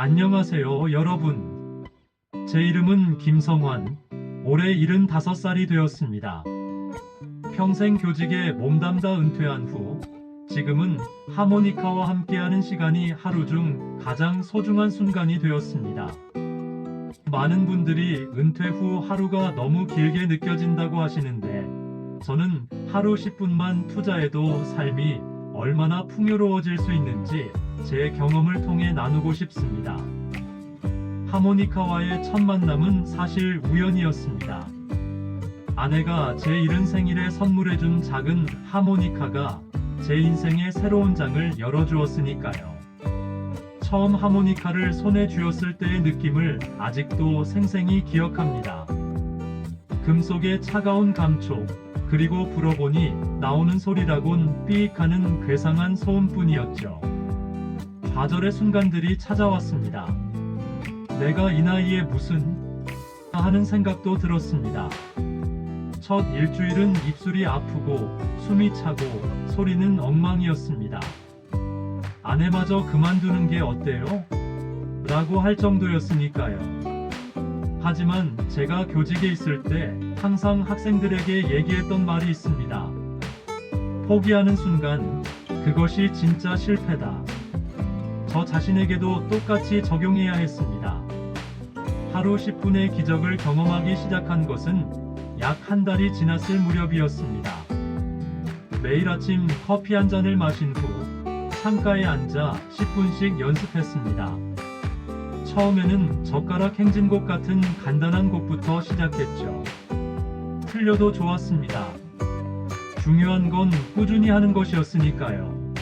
안녕하세요, 여러분. 제 이름은 김성환. 올해 75살이 되었습니다. 평생 교직에 몸담다 은퇴한 후 지금은 하모니카와 함께하는 시간이 하루 중 가장 소중한 순간이 되었습니다. 많은 분들이 은퇴 후 하루가 너무 길게 느껴진다고 하시는데 저는 하루 10분만 투자해도 삶이 얼마나 풍요로워질 수 있는지 제 경험을 통해 나누고 싶습니다. 하모니카와의 첫 만남은 사실 우연이었습니다. 아내가 제 70생일에 선물해준 작은 하모니카가 제 인생의 새로운 장을 열어주었으니까요. 처음 하모니카를 손에 쥐었을 때의 느낌을 아직도 생생히 기억합니다. 금속의 차가운 감촉, 그리고 불어보니 나오는 소리라곤 삐익하는 괴상한 소음뿐이었죠. 좌절의 순간들이 찾아왔습니다. 내가 이 나이에 무슨 하는 생각도 들었습니다. 첫 일주일은 입술이 아프고 숨이 차고 소리는 엉망이었습니다. 아내마저 그만두는 게 어때요? 라고 할 정도였으니까요. 하지만 제가 교직에 있을 때 항상 학생들에게 얘기했던 말이 있습니다. 포기하는 순간 그것이 진짜 실패다. 저 자신에게도 똑같이 적용해야 했습니다. 하루 10분의 기적을 경험하기 시작한 것은 약 한 달이 지났을 무렵이었습니다. 매일 아침 커피 한 잔을 마신 후 창가에 앉아 10분씩 연습했습니다. 처음에는 젓가락 행진곡 같은 간단한 곡부터 시작했죠. 틀려도 좋았습니다. 중요한 건 꾸준히 하는 것이었으니까요.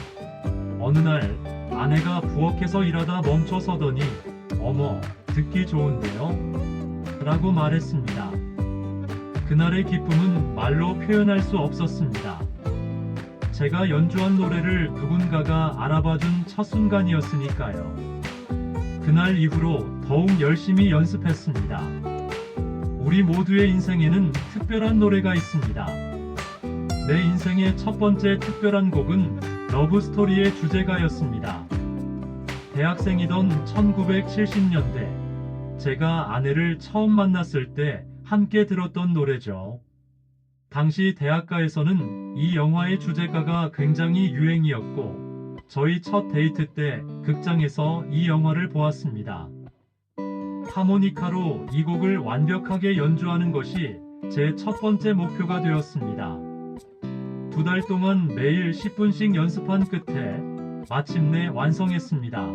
어느 날 아내가 부엌에서 일하다 멈춰 서더니 어머, 듣기 좋은데요? 라고 말했습니다. 그날의 기쁨은 말로 표현할 수 없었습니다. 제가 연주한 노래를 누군가가 알아봐준 첫 순간이었으니까요. 그날 이후로 더욱 열심히 연습했습니다. 우리 모두의 인생에는 특별한 노래가 있습니다. 내 인생의 첫 번째 특별한 곡은 러브스토리의 주제가였습니다. 대학생이던 1970년대, 제가 아내를 처음 만났을 때 함께 들었던 노래죠. 당시 대학가에서는 이 영화의 주제가가 굉장히 유행이었고, 저희 첫 데이트 때 극장에서 이 영화를 보았습니다. 하모니카로 이 곡을 완벽하게 연주하는 것이 제 첫 번째 목표가 되었습니다. 2달 동안 매일 10분씩 연습한 끝에 마침내 완성했습니다.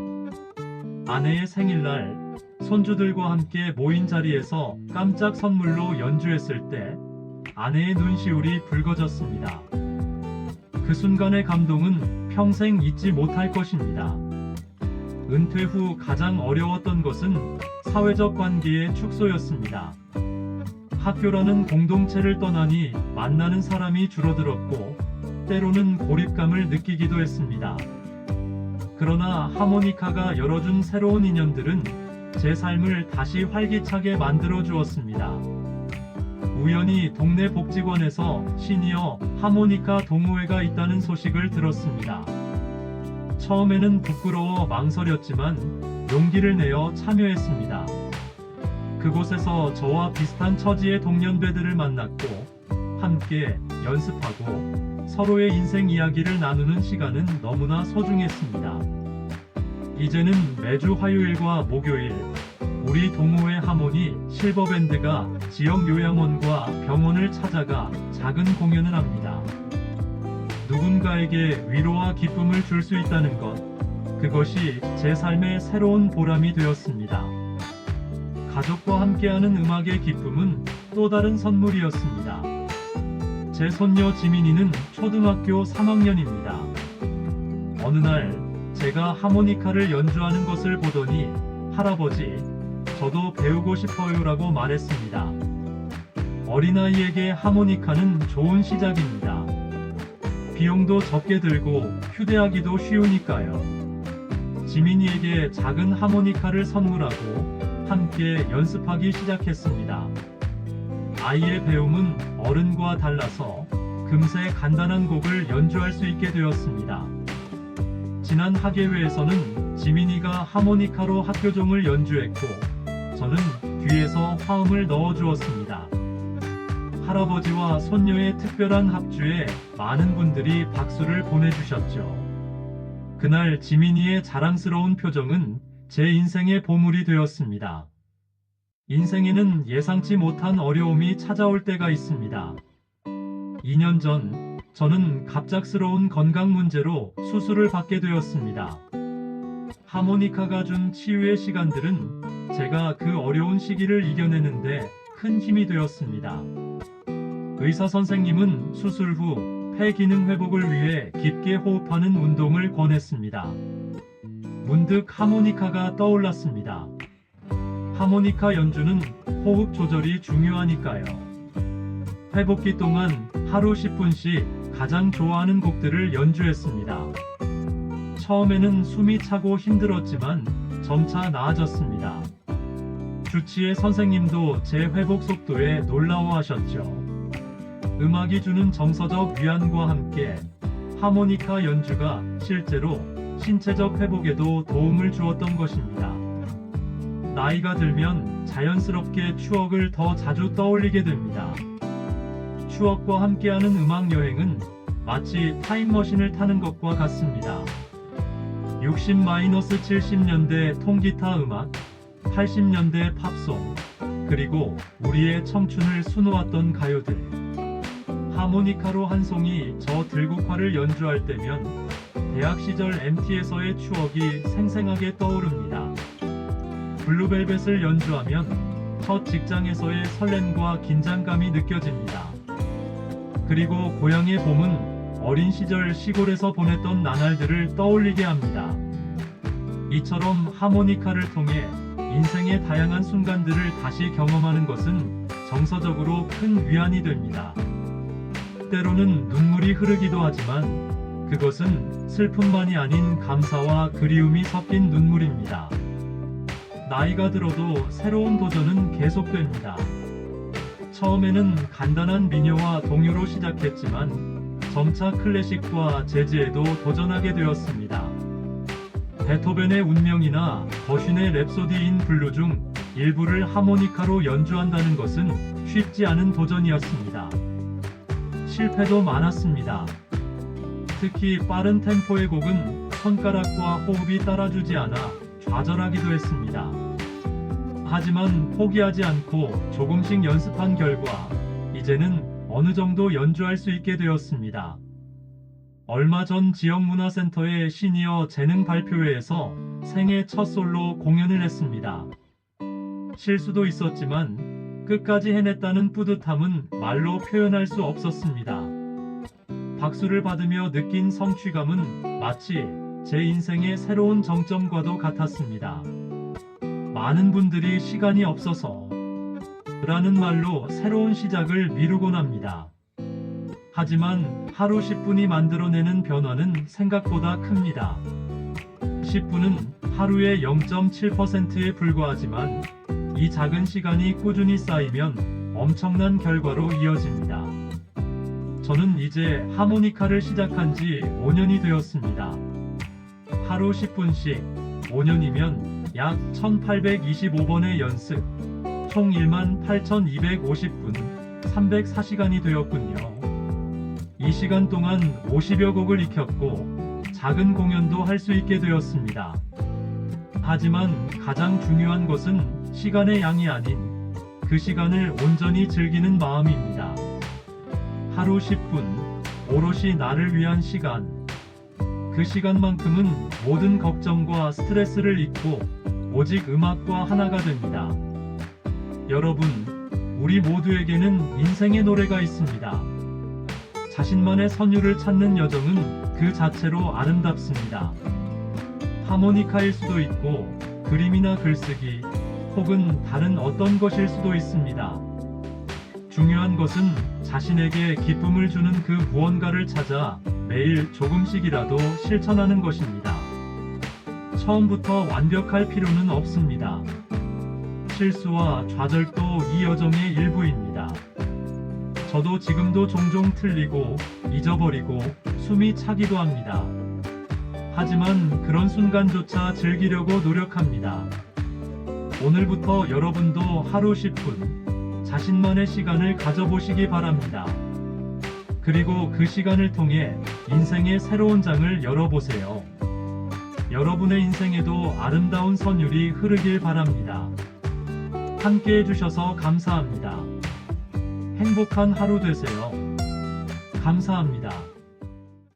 아내의 생일날 손주들과 함께 모인 자리에서 깜짝 선물로 연주했을 때 아내의 눈시울이 붉어졌습니다. 그 순간의 감동은 평생 잊지 못할 것입니다. 은퇴 후 가장 어려웠던 것은 사회적 관계의 축소였습니다. 학교라는 공동체를 떠나니 만나는 사람이 줄어들었고 때로는 고립감을 느끼기도 했습니다. 그러나 하모니카가 열어준 새로운 인연들은 제 삶을 다시 활기차게 만들어 주었습니다. 우연히 동네 복지관에서 시니어 하모니카 동호회가 있다는 소식을 들었습니다. 처음에는 부끄러워 망설였지만 용기를 내어 참여했습니다. 그곳에서 저와 비슷한 처지의 동년배들을 만났고 함께 연습하고 서로의 인생 이야기를 나누는 시간은 너무나 소중했습니다. 이제는 매주 화요일과 목요일 우리 동호회 하모니 실버밴드가 지역 요양원과 병원을 찾아가 작은 공연을 합니다. 누군가에게 위로와 기쁨을 줄 수 있다는 것, 그것이 제 삶의 새로운 보람이 되었습니다. 가족과 함께하는 음악의 기쁨은 또 다른 선물이었습니다. 제 손녀 지민이는 초등학교 3학년입니다. 어느 날 제가 하모니카를 연주하는 것을 보더니 할아버지, 저도 배우고 싶어요라고 말했습니다. 어린아이에게 하모니카는 좋은 시작입니다. 비용도 적게 들고 휴대하기도 쉬우니까요. 지민이에게 작은 하모니카를 선물하고 함께 연습하기 시작했습니다. 아이의 배움은 어른과 달라서 금세 간단한 곡을 연주할 수 있게 되었습니다. 지난 학예회에서는 지민이가 하모니카로 학교종을 연주했고 저는 뒤에서 화음을 넣어주었습니다. 할아버지와 손녀의 특별한 합주에 많은 분들이 박수를 보내주셨죠. 그날 지민이의 자랑스러운 표정은 제 인생의 보물이 되었습니다. 인생에는 예상치 못한 어려움이 찾아올 때가 있습니다. 2년 전 저는 갑작스러운 건강 문제로 수술을 받게 되었습니다. 하모니카가 준 치유의 시간들은 제가 그 어려운 시기를 이겨내는데 큰 힘이 되었습니다. 의사 선생님은 수술 후 폐 기능 회복을 위해 깊게 호흡하는 운동을 권했습니다. 문득 하모니카가 떠올랐습니다. 하모니카 연주는 호흡 조절이 중요하니까요. 회복기 동안 하루 10분씩 가장 좋아하는 곡들을 연주했습니다. 처음에는 숨이 차고 힘들었지만 점차 나아졌습니다. 주치의 선생님도 제 회복 속도에 놀라워하셨죠. 음악이 주는 정서적 위안과 함께 하모니카 연주가 실제로 신체적 회복에도 도움을 주었던 것입니다. 나이가 들면 자연스럽게 추억을 더 자주 떠올리게 됩니다. 추억과 함께하는 음악 여행은 마치 타임머신을 타는 것과 같습니다. 60-70년대 통기타 음악, 80년대 팝송, 그리고 우리의 청춘을 수놓았던 가요들. 하모니카로 한 송이 저 들국화를 연주할 때면 대학 시절 MT에서의 추억이 생생하게 떠오릅니다. 블루벨벳을 연주하면 첫 직장에서의 설렘과 긴장감이 느껴집니다. 그리고 고향의 봄은 어린 시절 시골에서 보냈던 나날들을 떠올리게 합니다. 이처럼 하모니카를 통해 인생의 다양한 순간들을 다시 경험하는 것은 정서적으로 큰 위안이 됩니다. 때로는 눈물이 흐르기도 하지만 그것은 슬픔만이 아닌 감사와 그리움이 섞인 눈물입니다. 나이가 들어도 새로운 도전은 계속됩니다. 처음에는 간단한 민요와 동요로 시작했지만 점차 클래식과 재즈에도 도전하게 되었습니다. 베토벤의 운명이나 거신의 랩소디인 블루 중 일부를 하모니카로 연주한다는 것은 쉽지 않은 도전이었습니다. 실패도 많았습니다. 특히 빠른 템포의 곡은 손가락과 호흡이 따라주지 않아 좌절하기도 했습니다. 하지만 포기하지 않고 조금씩 연습한 결과 이제는 어느 정도 연주할 수 있게 되었습니다. 얼마 전 지역문화센터의 시니어 재능 발표회에서 생애 첫 솔로 공연을 했습니다. 실수도 있었지만 끝까지 해냈다는 뿌듯함은 말로 표현할 수 없었습니다. 박수를 받으며 느낀 성취감은 마치 제 인생의 새로운 정점과도 같았습니다. 많은 분들이 시간이 없어서 라는 말로 새로운 시작을 미루곤 합니다. 하지만 하루 10분이 만들어내는 변화는 생각보다 큽니다. 10분은 하루의 0.7%에 불과하지만 이 작은 시간이 꾸준히 쌓이면 엄청난 결과로 이어집니다. 저는 이제 하모니카를 시작한 지 5년이 되었습니다. 하루 10분씩 5년이면 약 1825번의 연습, 총 18,250분, 304시간이 되었군요. 이 시간 동안 50여 곡을 익혔고 작은 공연도 할 수 있게 되었습니다. 하지만 가장 중요한 것은 시간의 양이 아닌 그 시간을 온전히 즐기는 마음입니다. 하루 10분, 오롯이 나를 위한 시간. 그 시간만큼은 모든 걱정과 스트레스를 잊고 오직 음악과 하나가 됩니다. 여러분, 우리 모두에게는 인생의 노래가 있습니다. 자신만의 선율을 찾는 여정은 그 자체로 아름답습니다. 하모니카일 수도 있고 그림이나 글쓰기 혹은 다른 어떤 것일 수도 있습니다. 중요한 것은 자신에게 기쁨을 주는 그 무언가를 찾아 매일 조금씩이라도 실천하는 것입니다. 처음부터 완벽할 필요는 없습니다. 실수와 좌절도 이 여정의 일부입니다. 저도 지금도 종종 틀리고 잊어버리고 숨이 차기도 합니다. 하지만 그런 순간조차 즐기려고 노력합니다. 오늘부터 여러분도 하루 10분 자신만의 시간을 가져보시기 바랍니다. 그리고 그 시간을 통해 인생의 새로운 장을 열어보세요. 여러분의 인생에도 아름다운 선율이 흐르길 바랍니다. 함께 해주셔서 감사합니다. 행복한 하루 되세요. 감사합니다.